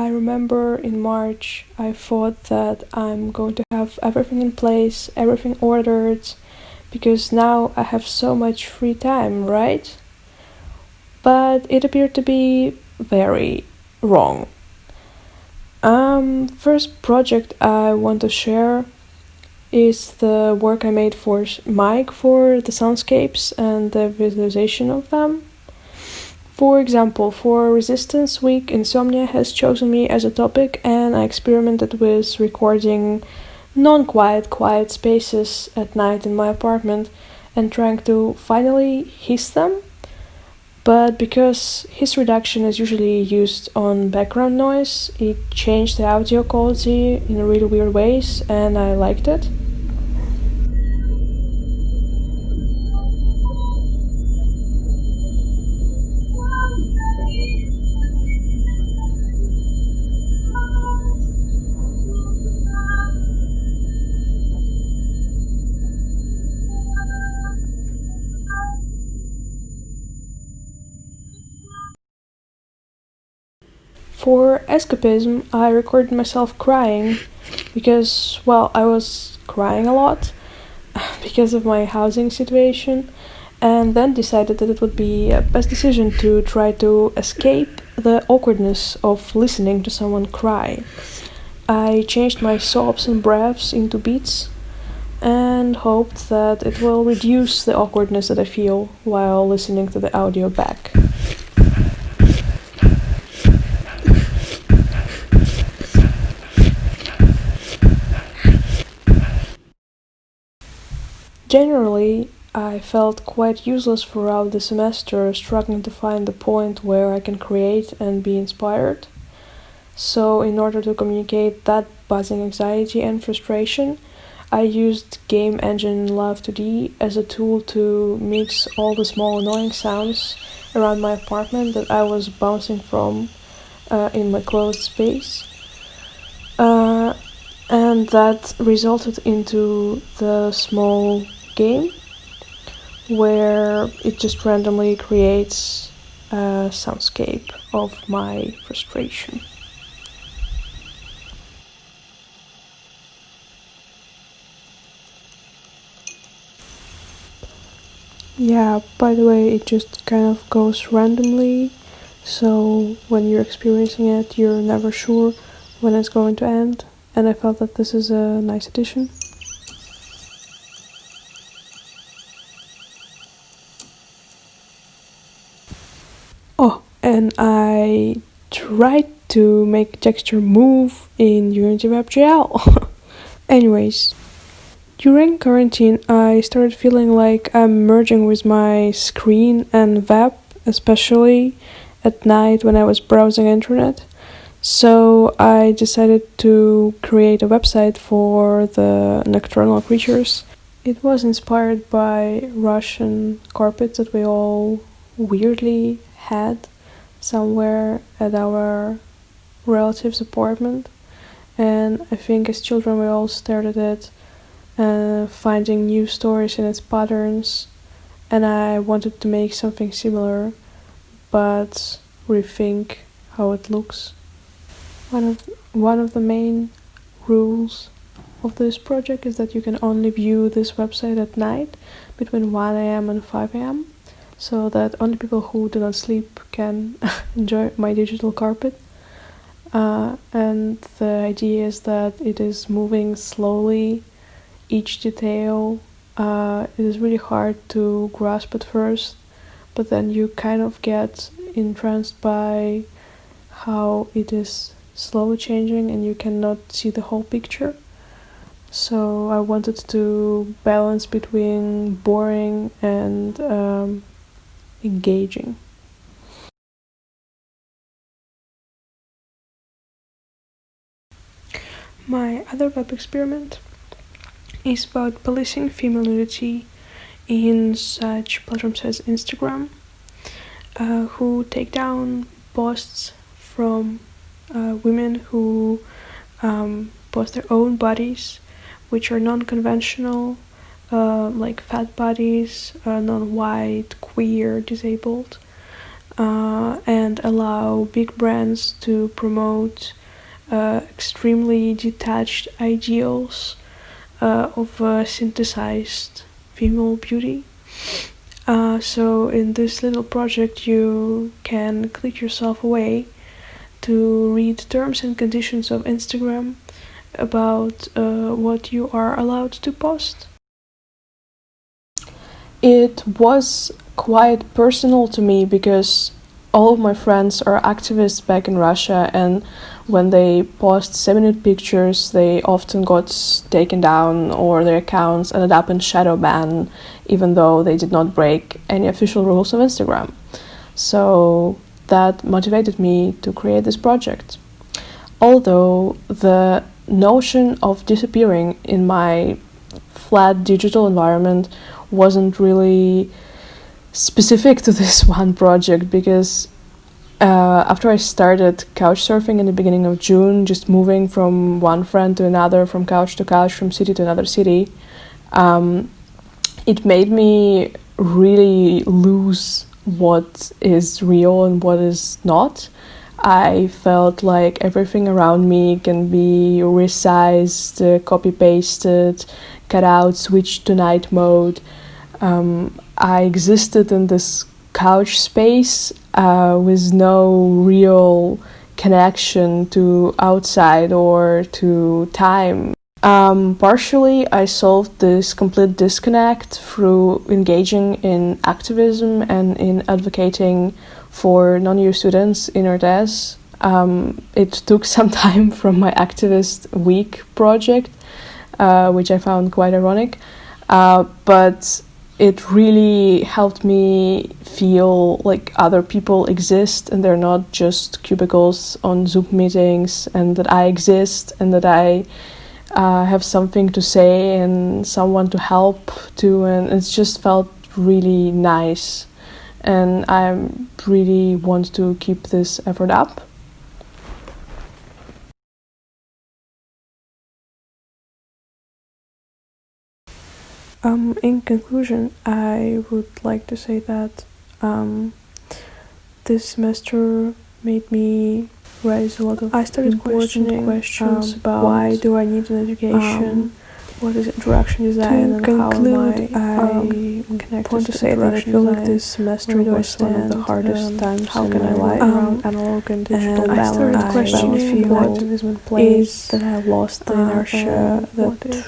remember in March I thought that I'm going to have everything in place, everything ordered, because now I have so much free time, right? But it appeared to be very wrong. First project I want to share is the work I made for Mike for the soundscapes and the visualization of them. For example, for Resistance Week, Insomnia has chosen me as a topic, and I experimented with recording quiet spaces at night in my apartment and trying to finally hiss them. But because hiss reduction is usually used on background noise, it changed the audio quality in really weird ways, and I liked it. For escapism, I recorded myself crying because, well, I was crying a lot because of my housing situation, and then decided that it would be a best decision to try to escape the awkwardness of listening to someone cry. I changed my sobs and breaths into beats and hoped that it will reduce the awkwardness that I feel while listening to the audio back. Generally, I felt quite useless throughout the semester, struggling to find the point where I can create and be inspired. So, in order to communicate that buzzing anxiety and frustration, I used game engine Love2D as a tool to mix all the small annoying sounds around my apartment that I was bouncing from in my closed space. And that resulted into the small game where it just randomly creates a soundscape of my frustration. Yeah, by the way, it just kind of goes randomly, so when you're experiencing it, you're never sure when it's going to end, and I felt that this is a nice addition. Oh, and I tried to make texture move in Unity WebGL. Anyways, during quarantine, I started feeling like I'm merging with my screen and web, especially at night when I was browsing internet. So I decided to create a website for the nocturnal creatures. It was inspired by Russian carpets that we all weirdly had somewhere at our relative's apartment, and I think as children we all stared at it, finding new stories in its patterns, and I wanted to make something similar but rethink how it looks. One of the main rules of this project is that you can only view this website at night between 1 a.m. and 5 a.m. so that only people who do not sleep can enjoy my digital carpet. And the idea is that it is moving slowly, each detail. It is really hard to grasp at first, but then you kind of get entranced by how it is slowly changing and you cannot see the whole picture. So I wanted to balance between boring and engaging. My other web experiment is about policing female nudity in such platforms as Instagram, who take down posts from women who post their own bodies, which are non-conventional, like fat bodies, non-white, queer, disabled, and allow big brands to promote extremely detached ideals of synthesized female beauty. So in this little project you can click yourself away to read terms and conditions of Instagram about what you are allowed to post. It was quite personal to me because all of my friends are activists back in Russia, and when they post 7-minute pictures, they often got taken down or their accounts ended up in shadow ban, even though they did not break any official rules of Instagram. So that motivated me to create this project. Although the notion of disappearing in my flat digital environment wasn't really specific to this one project, because after I started couch surfing in the beginning of June, just moving from one friend to another, from couch to couch, from city to another city, it made me really lose what is real and what is not. I felt like everything around me can be resized, copy-pasted, cut out, switched to night mode. I existed in this couch space with no real connection to outside or to time. Partially, I solved this complete disconnect through engaging in activism and in advocating for non-EU students in y2s. It took some time from my activist week project, which I found quite ironic, but it really helped me feel like other people exist and they're not just cubicles on Zoom meetings, and that I exist and that I have something to say and someone to help to, and it's just felt really nice, and I really want to keep this effort up. In conclusion, I would like to say that this semester made me raise a lot of important questions about why do I need an education, what is interaction design, and how am I connected want to say that I feel like this semester was one of the hardest times how in can my life around analog and digital balance. I questioning what activism plays, that I lost the inertia, that